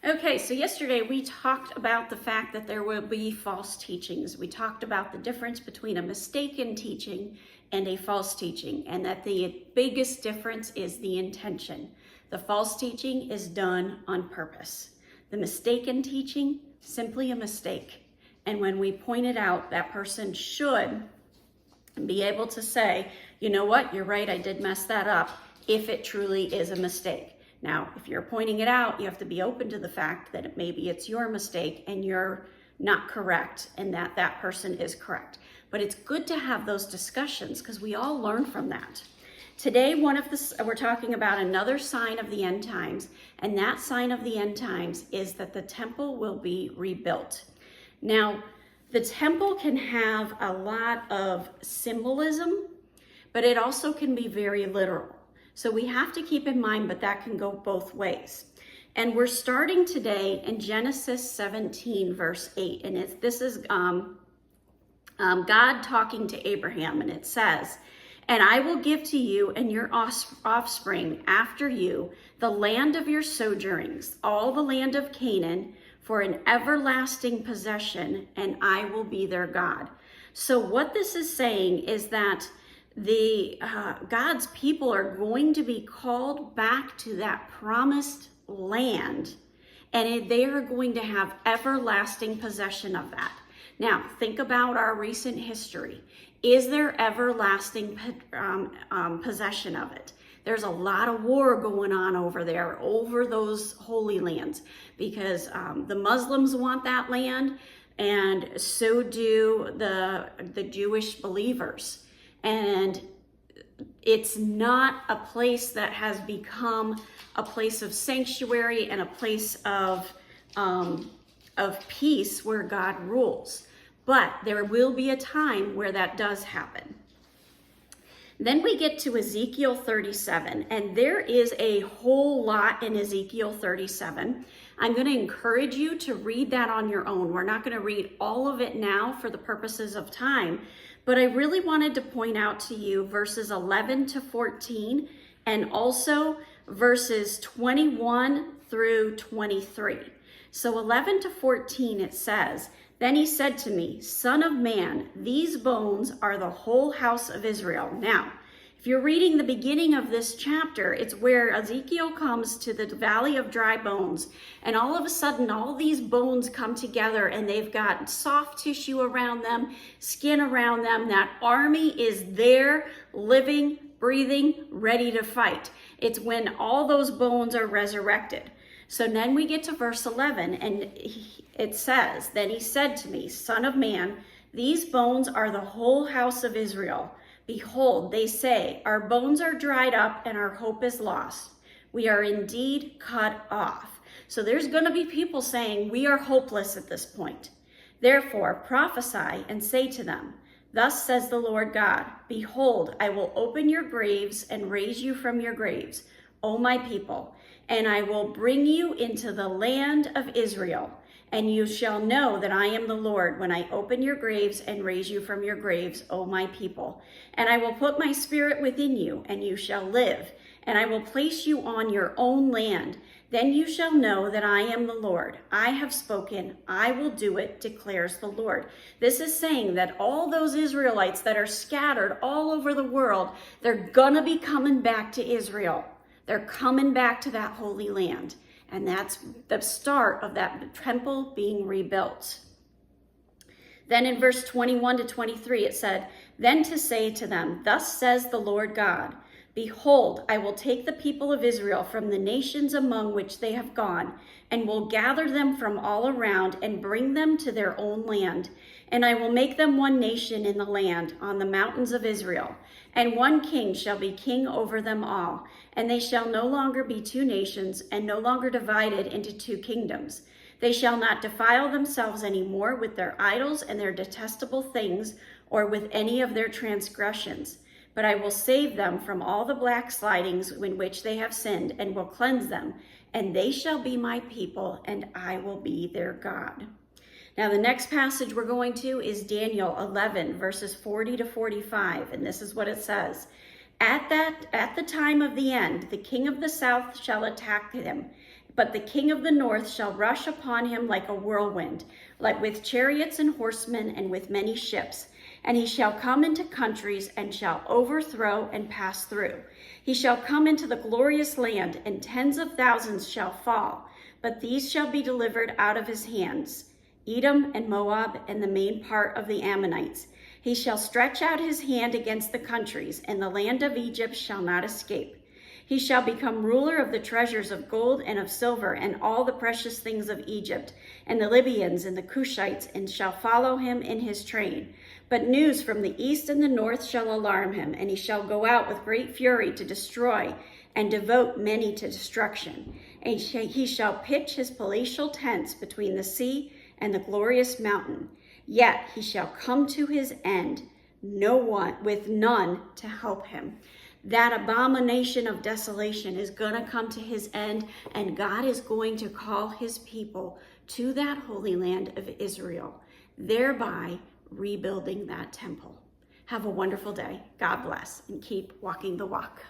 Okay, so yesterday we talked about the fact that there will be false teachings. We talked about the difference between a mistaken teaching and a false teaching, and that the biggest difference is the intention. The false teaching is done on purpose. The mistaken teaching, simply a mistake. And when we point it out, that person should be able to say, you know what, you're right, I did mess that up, if it truly is a mistake. Now, if you're pointing it out, you have to be open to the fact that maybe it's your mistake and you're not correct and that that person is correct. But it's good to have those discussions because we all learn from that. Today, we're talking about another sign of the end times, and that sign of the end times is that the temple will be rebuilt. Now, the temple can have a lot of symbolism, but it also can be very literal. So we have to keep in mind, but that can go both ways. And we're starting today in Genesis 17, verse 8. And this is God talking to Abraham, and it says, "And I will give to you and your offspring after you the land of your sojournings, all the land of Canaan, for an everlasting possession, and I will be their God." So what this is saying is that God's people are going to be called back to that promised land, and they are going to have everlasting possession of that. Now, think about our recent history. Is there everlasting possession of it? There's a lot of war going on over there, over those holy lands, because the Muslims want that land, and so do the Jewish believers. And it's not a place that has become a place of sanctuary and a place of peace where God rules. But there will be a time where that does happen. Then we get to Ezekiel 37, and there is a whole lot in Ezekiel 37. I'm going to encourage you to read that on your own. We're not going to read all of it now for the purposes of time, but I really wanted to point out to you verses 11 to 14 and also verses 21 through 23. So 11 to 14, it says, "Then he said to me, Son of man, these bones are the whole house of Israel." Now, if you're reading the beginning of this chapter, it's where Ezekiel comes to the valley of dry bones, and all of a sudden, all these bones come together, and they've got soft tissue around them, skin around them. That army is there, living, breathing, ready to fight. It's when all those bones are resurrected. So then we get to verse 11, and it says, "Then he said to me, Son of man, these bones are the whole house of Israel. Behold, they say, our bones are dried up and our hope is lost. We are indeed cut off." So there's going to be people saying we are hopeless at this point. "Therefore prophesy and say to them, Thus says the Lord God, Behold, I will open your graves and raise you from your graves, O my people, and I will bring you into the land of Israel. And you shall know that I am the Lord when I open your graves and raise you from your graves, O my people. And I will put my spirit within you, and you shall live. And I will place you on your own land. Then you shall know that I am the Lord. I have spoken. I will do it, declares the Lord." This is saying that all those Israelites that are scattered all over the world, they're gonna be coming back to Israel. They're coming back to that holy land. And that's the start of that temple being rebuilt. Then in verse 21 to 23, it said, "Then to say to them, Thus says the Lord God, Behold, I will take the people of Israel from the nations among which they have gone, and will gather them from all around and bring them to their own land. And I will make them one nation in the land, on the mountains of Israel. And one king shall be king over them all. And they shall no longer be two nations, and no longer divided into two kingdoms. They shall not defile themselves any more with their idols and their detestable things, or with any of their transgressions. But I will save them from all the backslidings in which they have sinned, and will cleanse them. And they shall be my people, and I will be their God." Now, the next passage we're going to is Daniel 11, verses 40 to 45. And this is what it says. At the time of the end, the king of the south shall attack him, But the king of the north shall rush upon him like a whirlwind, like with chariots and horsemen and with many ships. And he shall come into countries and shall overthrow and pass through. He shall come into the glorious land, and tens of thousands shall fall, but these shall be delivered out of his hands, Edom and Moab and the main part of the Ammonites. He shall stretch out his hand against the countries, and the land of Egypt shall not escape. He shall become ruler of the treasures of gold and of silver and all the precious things of Egypt, and the Libyans and the Cushites, and shall follow him in his train. But news from the east and the north shall alarm him, and he shall go out with great fury to destroy and devote many to destruction. And he shall pitch his palatial tents between the sea and the glorious mountain. Yet he shall come to his end, with none to help him. That abomination of desolation is going to come to his end, and God is going to call his people to that holy land of Israel, thereby rebuilding that temple. Have a wonderful day. God bless, and keep walking the walk.